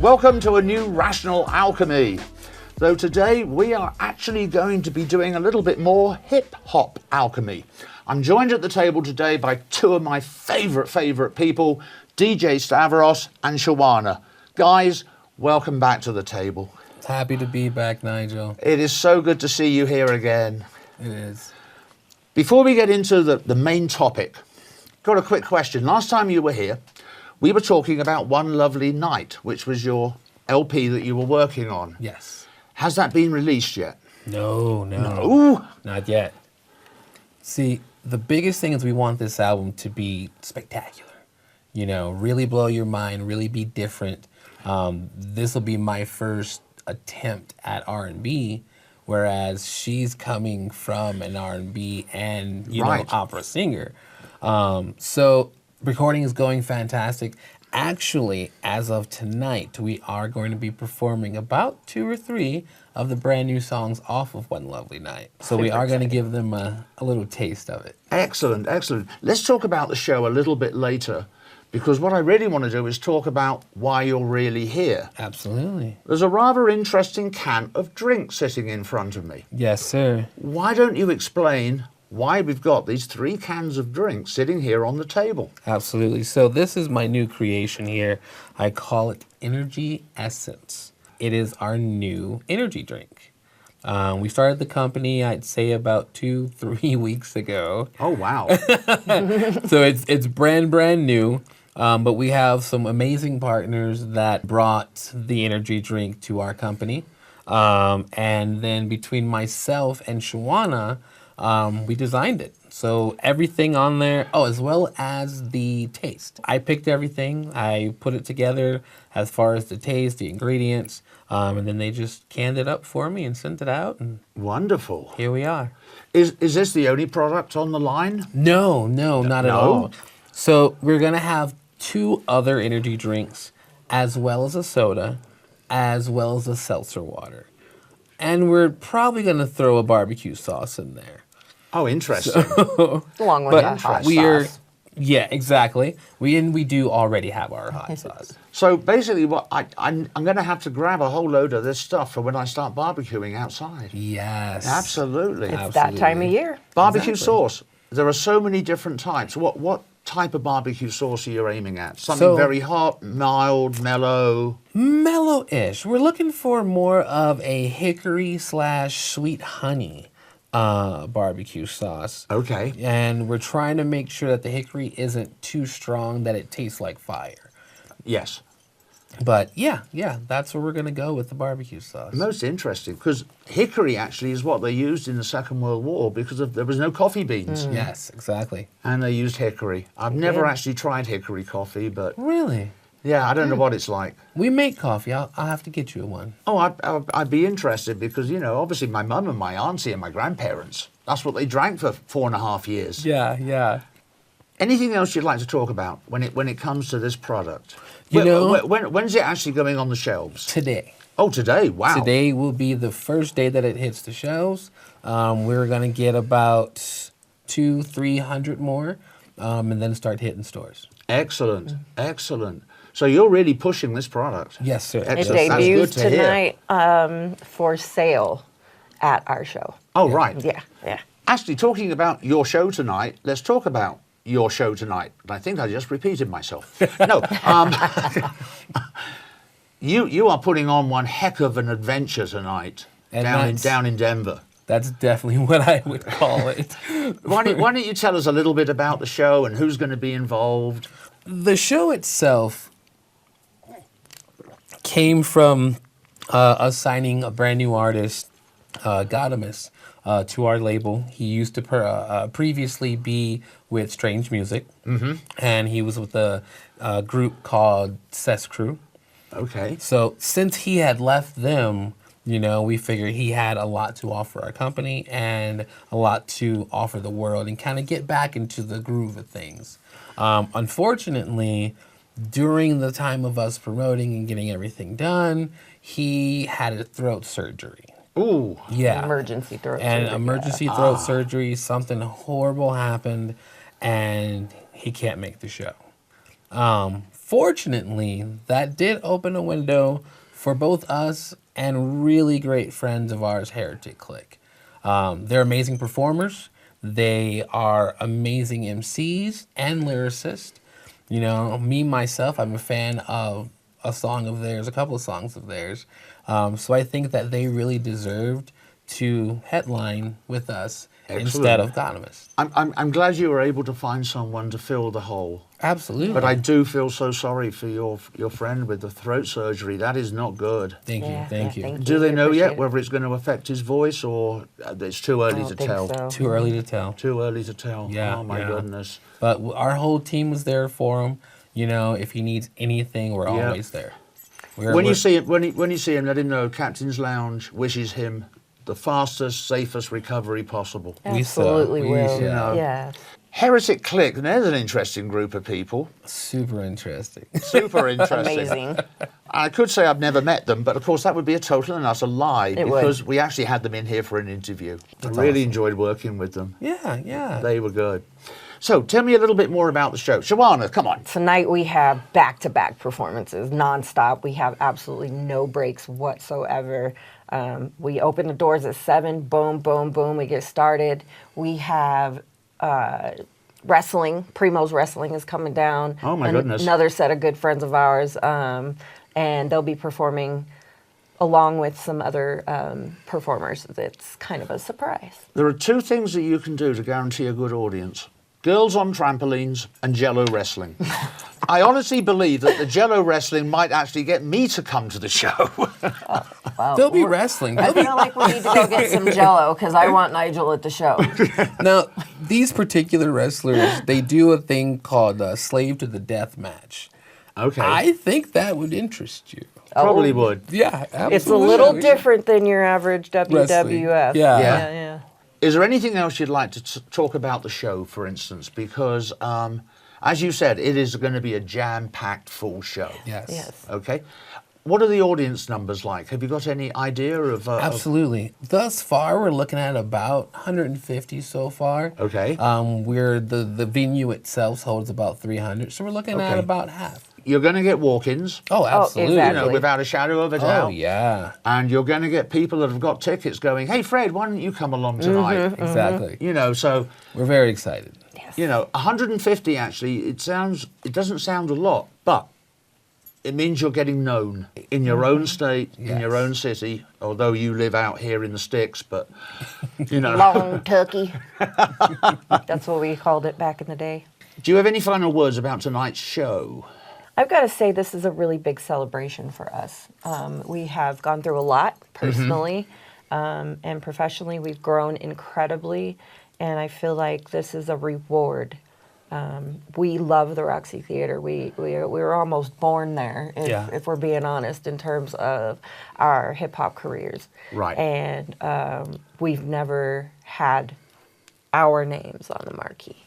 Welcome to a new Rational Alchemy. Though today we are actually going to be doing a little bit more hip-hop alchemy. I'm joined at the table today by two of my favourite people, DJ Stavros and Shawa. Guys, welcome back to the table. Happy to be back, Nigel. It is so good to see you here again. It is. Before we get into the main topic, got a quick question. Last time you were here, we were talking about One Lovely Night, which was your LP that you were working on. Yes. Has that been released yet? No. Not yet. See, the biggest thing is we want this album to be spectacular. You know, really blow your mind, really be different. This will be my first attempt at R&B, whereas she's coming from an R&B and, you know, opera singer. So recording is going fantastic. Actually, as of tonight, we are going to be performing about 2 or 3 of the brand new songs off of One Lovely Night. So we are going to give them a little taste of it. Excellent, excellent. Let's talk about the show a little bit later, because what I really want to do is talk about why you're really here. Absolutely. There's a rather interesting can of drink sitting in front of me. Yes, sir. Why don't you explain why we've got these 3 cans of drink sitting here on the table? Absolutely. So this is my new creation here. I call it Energy Essence. It is our new energy drink. We started the company, I'd say, about 2-3 weeks ago. Oh, wow. So it's brand new. But we have some amazing partners that brought the energy drink to our company. And then between myself and Shawa, we designed it. So everything on there, as well as the taste. I picked everything. I put it together as far as the taste, the ingredients, and then they just canned it up for me and sent it out. And wonderful. Here we are. Is this the only product on the line? No, not at all. So we're going to have 2 other energy drinks, as well as a soda, as well as a seltzer water. And we're probably going to throw a barbecue sauce in there. Oh, interesting. Along with that hot sauce. Yeah, exactly. We do already have our hot sauce. So basically, what I'm going to have to grab a whole load of this stuff for when I start barbecuing outside. Yes. Absolutely. It's that time of year. Barbecue sauce. There are so many different types. What type of barbecue sauce are you aiming at? Something very hot, mild, mellow? Mellow-ish. We're looking for more of a hickory/sweet honey barbecue sauce. Okay. And we're trying to make sure that the hickory isn't too strong that it tastes like fire. Yes. But yeah, that's where we're going to go with the barbecue sauce. Most interesting, because hickory actually is what they used in the Second World War because there was no coffee beans. Yes, exactly. And they used hickory. I've never actually tried hickory coffee, but Really? yeah, I don't know what it's like. We make coffee. I'll have to get you one. Oh, I'd be interested because, you know, obviously my mum and my auntie and my grandparents, that's what they drank for 4.5 years. Yeah. Anything else you'd like to talk about when it comes to this product? When's it actually going on the shelves? Today. Oh, today! Wow. Today will be the first day that it hits the shelves. We're going to get about 200-300 more, and then start hitting stores. Excellent. So you're really pushing this product. Yes, sir. It debuts tonight for sale at our show. Oh, right. Yeah. Actually, talking about your show tonight, let's talk about your show tonight. And I think I just repeated myself. No. You are putting on one heck of an adventure tonight down in Denver. That's definitely what I would call it. Why don't you tell us a little bit about the show and who's going to be involved? The show itself came from us signing a brand new artist, Gadamus, to our label. He used to previously be with Strange Music, and he was with a group called Cess Crew. Okay. So since he had left them, you know, we figured he had a lot to offer our company and a lot to offer the world and kind of get back into the groove of things. Unfortunately, during the time of us promoting and getting everything done, he had a throat surgery. Ooh. Yeah. Emergency throat surgery. Emergency throat surgery. Something horrible happened, and he can't make the show. Fortunately, that did open a window for both us and really great friends of ours, Heretic Click. They're amazing performers. They are amazing MCs and lyricists. You know, me, myself, I'm a fan of a song of theirs, a couple of songs of theirs. So I think that they really deserved to headline with us instead of Economist. I'm glad you were able to find someone to fill the hole. Absolutely. But I do feel so sorry for your friend with the throat surgery. That is not good. Thank you. Thank you. Do they know yet Appreciate it. whether it's going to affect his voice or it's too early to I don't think tell? so. Too early to tell. Too early to tell. Yeah, Oh my yeah. goodness. But our whole team was there for him. You know, if he needs anything, we're Yeah. always there. When you see him, let him know Captain's Lounge wishes him the fastest, safest recovery possible. Absolutely we will. shall. Yeah. Heretic Click, there's an interesting group of people. Super interesting. Super interesting. Amazing. I could say I've never met them, but of course that would be a total and utter lie It would. because we actually had them in here for an interview. I really enjoyed working with them. Yeah. They were good. So tell me a little bit more about the show. Shawana, come on. Tonight we have back-to-back performances, nonstop. We have absolutely no breaks whatsoever. We open the doors at 7, boom, boom, boom, we get started. We have wrestling, Primo's Wrestling is coming down. Oh my goodness. Another set of good friends of ours, and they'll be performing along with some other performers. It's kind of a surprise. There are two things that you can do to guarantee a good audience. Girls on trampolines and Jello wrestling. I honestly believe that the Jello wrestling might actually get me to come to the show. Wow. They'll be wrestling. I feel like we need to go get some Jello because I want Nigel at the show. Now, these particular wrestlers, they do a thing called Slave to the Death match. Okay. I think that would interest you. Probably would. Yeah, absolutely. It's a little different than your average WWF. Yeah. Yeah. Is there anything else you'd like to talk about the show, for instance? Because, as you said, it is going to be a jam-packed full show. Yes. Okay. What are the audience numbers like? Have you got any idea of... Absolutely. Thus far, we're looking at about 150 so far. Okay. We're the venue itself holds about 300, so we're looking at Okay. about half. You're going to get walk-ins, Oh, absolutely. exactly. without a shadow of a doubt. Oh, yeah. And you're going to get people that have got tickets going, hey, Fred, why don't you come along tonight? Exactly. So, We're very excited. 150 actually, it doesn't sound a lot, but it means you're getting known in your own state, in your own city, although you live out here in the sticks, but, Long turkey. That's what we called it back in the day. Do you have any final words about tonight's show? I've got to say this is a really big celebration for us. We have gone through a lot personally and professionally. We've grown incredibly, and I feel like this is a reward. We love the Roxy Theater. We were almost born there, if we're being honest, in terms of our hip-hop careers. Right. And we've never had our names on the marquee.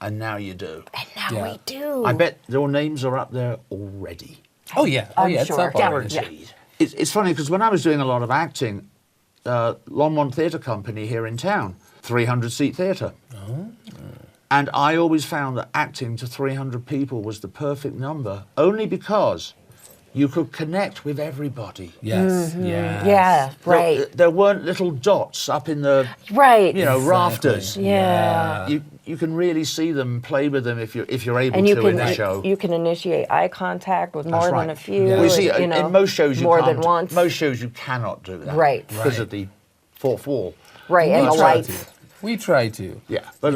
And now you do. And now we do. I bet your names are up there already. Oh, yeah. I'm It's sure. up already. Guaranteed. It's funny because when I was doing a lot of acting, Longmont Theatre Company here in town, 300-seat theatre. Oh. And I always found that acting to 300 people was the perfect number, only because you could connect with everybody. Yes. Yes. Yeah, right. There weren't little dots up in the Right. rafters. Yeah. You can really see them, play with them if you're able And you to can in the show. you can initiate eye contact with more That's than right. a few. Yeah. Well, you see, and, in most shows you more can't. than once. Most shows you cannot do that. Right. Because of the fourth wall. Right, and the try lights. We try to. Yeah, but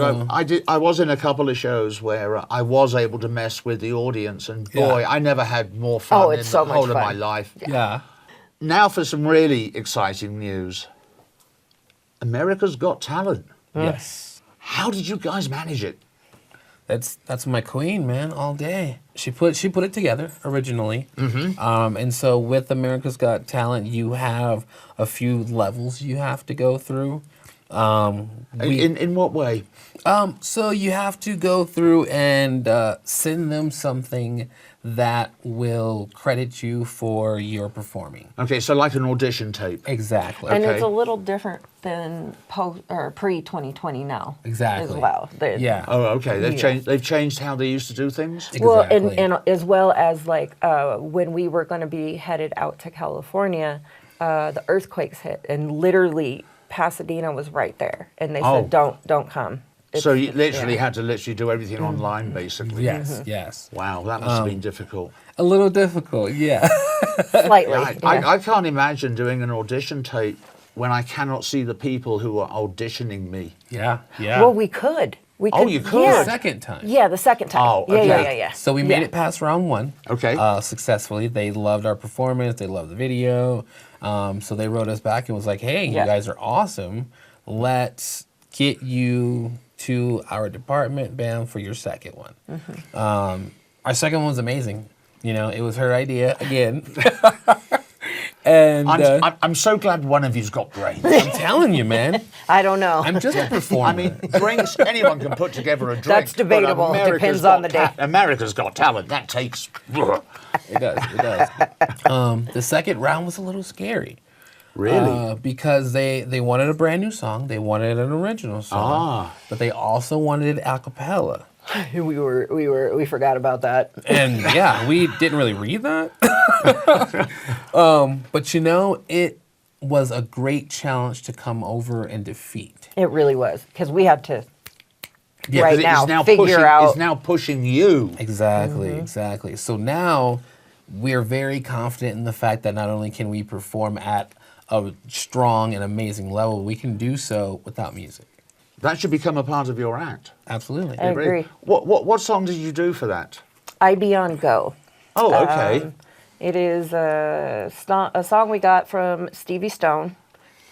I was in a couple of shows where I was able to mess with the audience, and boy, Yeah. I never had more fun in it's the so much whole of fun. my life. Yeah. Now for some really exciting news. America's Got Talent. Yes. How did you guys manage it? That's my queen, man, all day. She put it together originally, and so with America's Got Talent, you have a few levels you have to go through. In what way? So you have to go through and send them something that will credit you for your performing. Okay, so like an audition tape. Exactly. And Okay. it's a little different than pre-2020 now. Exactly. As well. Yeah. Oh, okay. They've Yeah. changed. They've changed how they used to do things. Well, Exactly. and as well as like when we were going to be headed out to California, the earthquakes hit, and literally Pasadena was right there, and they Oh. said, "Don't come." So you literally yeah. had to do everything online, basically. Yes, yes. Wow, that must have been difficult. A little difficult, yeah. Slightly. I can't imagine doing an audition tape when I cannot see the people who are auditioning me. Yeah, yeah. Well, we could. We Oh, could. you could? Yeah. Second time. Yeah, the second time. Oh, yeah, okay. yeah. So we made Yeah. it past round one. Okay. Successfully. They loved our performance. They loved the video. So they wrote us back and was like, hey, Yeah. you guys are awesome. Let's get you to our department, bam, for your second one. Mm-hmm. Our second one was amazing. You know, it was her idea again. And I'm so glad one of you's got brains. I'm telling you, man, I don't know. I'm just a performer. I mean, drinks, anyone can put together a drink. That's but debatable. America's Depends got on the day. America's Got Talent. That takes... It does. It does. The second round was a little scary. Really? Because they wanted a brand new song. They wanted an original song. But they also wanted it a cappella. we forgot about that. And yeah, we didn't really read that. But you know, it was a great challenge to come over and defeat. It really was, because we had to Yeah, right Because now figure pushing, out. It's now pushing you. Exactly, exactly. So now we're very confident in the fact that not only can we perform at a strong and amazing level, we can do so without music. That should become a part of your act. Absolutely. I agree. What song did you do for that? I Be On Go. Oh, okay. It is a song we got from Stevie Stone,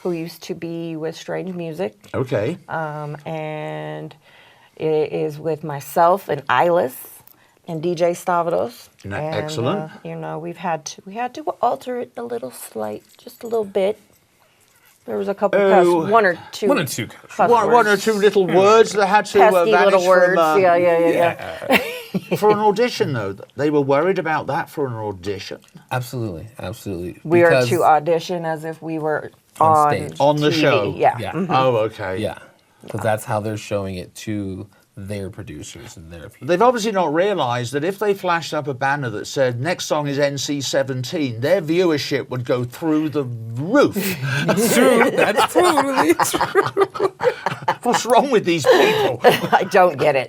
who used to be with Strange Music, Okay. and it is with myself and Ilis and DJ Stavros. No, And, excellent. You know, we had to alter it just a little bit. There was a couple one or two One or two cuss One or words. two little words that had to Pesky vanish little words. from... Yeah. For an audition, though. They were worried about that for an audition. Absolutely, absolutely. We are Because- to audition as if we were On on stage. On the TV. show. Yeah. Yeah. Oh, okay. Yeah, because that's how they're showing it to their producers and their people. They've obviously not realised that if they flashed up a banner that said, next song is NC-17, their viewership would go through the roof. True, that's totally true. What's wrong with these people? I don't get it.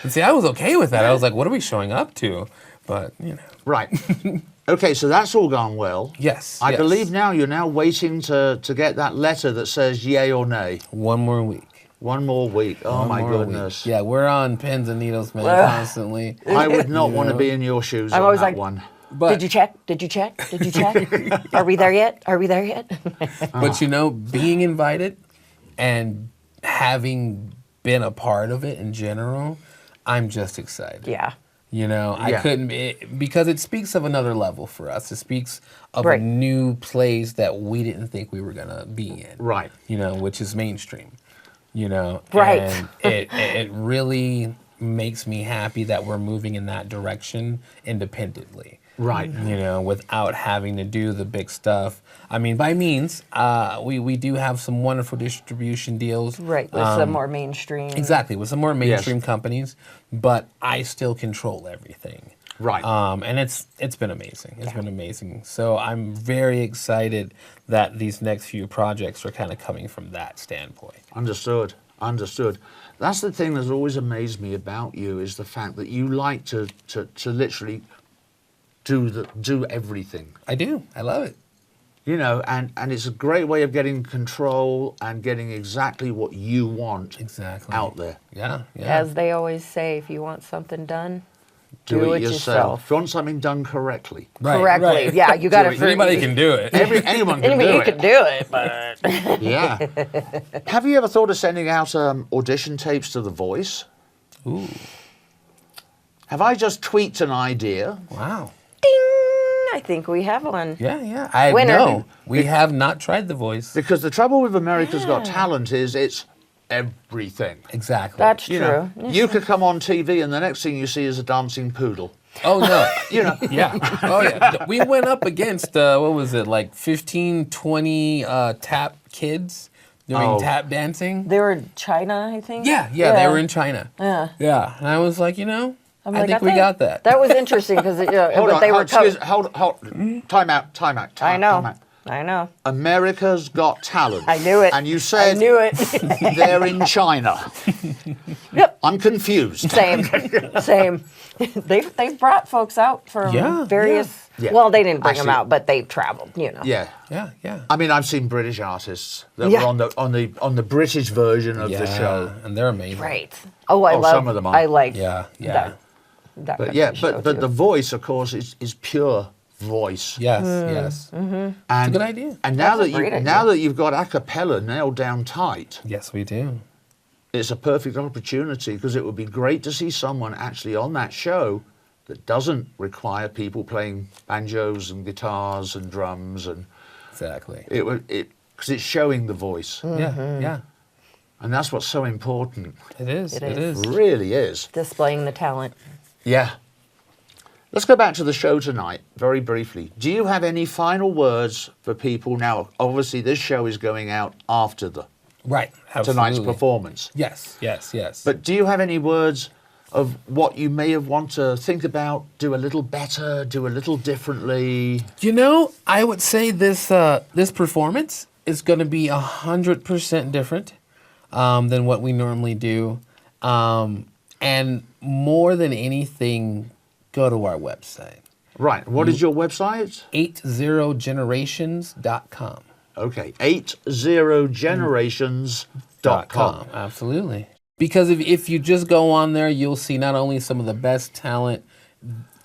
And see, I was okay with that. I was like, what are we showing up to? But, you know. Right. Okay, so that's all gone well. Yes. I yes. believe now you're now waiting to get that letter that says yay or nay. One more week. One more week. Oh, One my more goodness. week. Yeah, we're on pins and needles, man, Well, constantly. I would not You want to know? be in your shoes I'm on always that like- one. But, Did you check? Did you check? Did you check? Are we there yet? Are we there yet? but you know, being invited and having been a part of it in general, I'm just excited. Yeah. You know, I Yeah. couldn't, because it speaks of another level for us. It speaks of Right. a new place that we didn't think we were going to be in. Right. You know, which is mainstream. You know, Right. And it really makes me happy that we're moving in that direction independently. Right. You know, without having to do the big stuff. I mean, by means, we do have some wonderful distribution deals. Right. With some more mainstream. Exactly, with some more mainstream companies, but I still control everything. Right. And it's been amazing. It's been amazing. So I'm very excited that these next few projects are kind of coming from that standpoint. Understood. Understood. That's the thing that's always amazed me about you is the fact that you like to literally do everything. I do. I love it. You know, and it's a great way of getting control and getting exactly what you want Exactly. out there. Yeah. Yeah. As they always say, if you want something done, Do it yourself. yourself. If you want something done correctly. Right, correctly. right. Yeah, you got Do to. it. Anybody can do it. Anyone can Anybody do you it. can do it, but Yeah. Have you ever thought of sending out audition tapes to The Voice? Ooh. Have I just tweaked an idea? Wow. ding! I think we have one. Yeah. I Winner. know. We have not tried The Voice. Because the trouble with America's Got Talent is it's everything. Exactly. That's You true. know, you could come on TV and the next thing you see is a dancing poodle. Oh, no. You know. Yeah. Oh, yeah. We went up against, what was it, like 15, 20 tap kids doing tap dancing. They were in China, I think. Yeah, they were in China. Yeah. Yeah. And I was like, you know, I'm I like, think we got that. That was interesting because Hold on, they were hold. Time out. I know. I know. America's Got Talent. I knew it. And you said I knew it. they're in China. Yep. I'm confused. Same. They've brought folks out from various. Yeah. Well, they didn't bring them Actually- out, but they traveled. You know. Yeah. Yeah. I mean, I've seen British artists that Yeah. were on the British version of the show. And they're amazing. Right. Oh, I love. some of them are. I like. Yeah. That But kind yeah, of show, but too. the voice, of course, is pure voice. Yes, yes. And, It's a good idea. And now That's a that great idea. now that you've got a cappella nailed down tight, Yes, we do. it's a perfect opportunity because it would be great to see someone actually on that show that doesn't require people playing banjos and guitars and drums, and Exactly. because it's showing the voice, Yeah. and that's what's so important. It is. It It is. is. It really is. displaying the talent. Yeah. Let's go back to the show tonight very briefly. Do you have any final words for people now? Obviously, this show is going out after Right. tonight's Absolutely. performance. Yes. But do you have any words of what you may have want to think about, do a little better, do a little differently? You know, I would say this performance is going to be 100% different than what we normally do, and more than anything, go to our website, Right. What is your website? 80generations.com. Okay. 80generations.com. Absolutely. Because if you just go on there, you'll see not only some of the best talent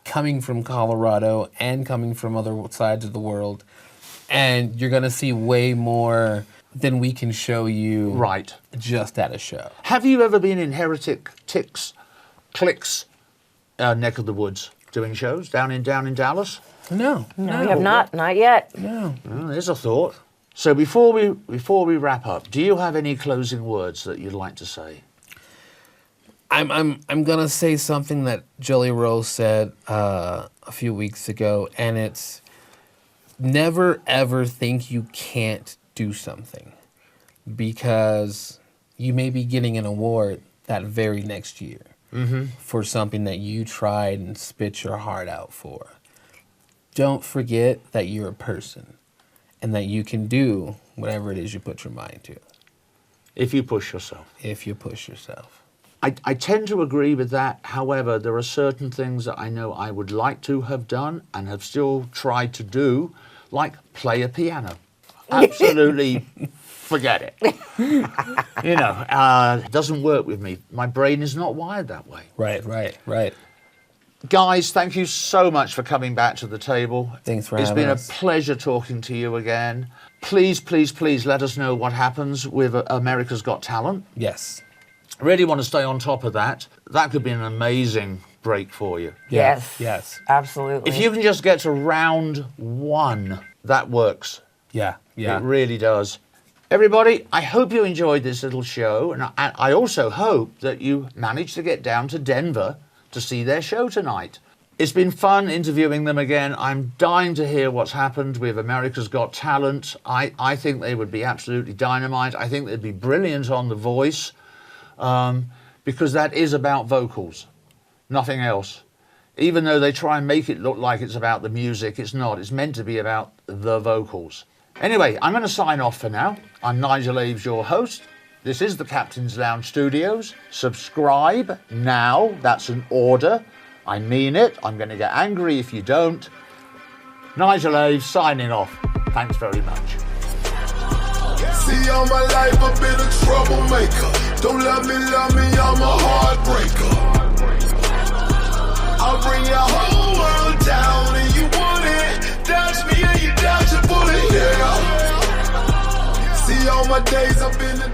coming from Colorado and coming from other sides of the world, and you're going to see way more than we can show you Right. just at a show. Have you ever been in Heretic Clicks neck of the woods doing shows down in Dallas? No. No, we have not yet. No. Well, there's a thought. So before we wrap up, do you have any closing words that you'd like to say? I'm gonna say something that Jelly Roll said a few weeks ago, and it's never ever think you can't do something, because you may be getting an award that very next year for something that you tried and spit your heart out for. Don't forget that you're a person and that you can do whatever it is you put your mind to, If you push yourself. if you push yourself. I tend to agree with that. However, there are certain things that I know I would like to have done and have still tried to do, like play a piano. Absolutely forget it. It doesn't work with me. My brain is not wired that way. Right. Guys, thank you so much for coming back to the table. Thanks for It's having been us. a pleasure talking to you again. Please, please, please let us know what happens with America's Got Talent. Yes. Really want to stay on top of that. That could be an amazing break for you. Yeah. Yes. Yes. Absolutely. If you can just get to round 1, that works. Yeah. It really does. Everybody, I hope you enjoyed this little show, and I also hope that you managed to get down to Denver to see their show tonight. It's been fun interviewing them again. I'm dying to hear what's happened with America's Got Talent. I think they would be absolutely dynamite. I think they'd be brilliant on The Voice, because that is about vocals, nothing else. Even though they try and make it look like it's about the music, it's not. It's meant to be about the vocals. Anyway, I'm going to sign off for now. I'm Nigel Aves, your host. This is the Captain's Lounge Studios. Subscribe now. That's an order. I mean it. I'm going to get angry if you don't. Nigel Aves signing off. Thanks very much. See, all my life I've been a troublemaker. Don't love me, I'm a heartbreaker. I'll bring your whole world down and you want it. Dodge me and you dodge a bullet, yeah. See, all my days I've been a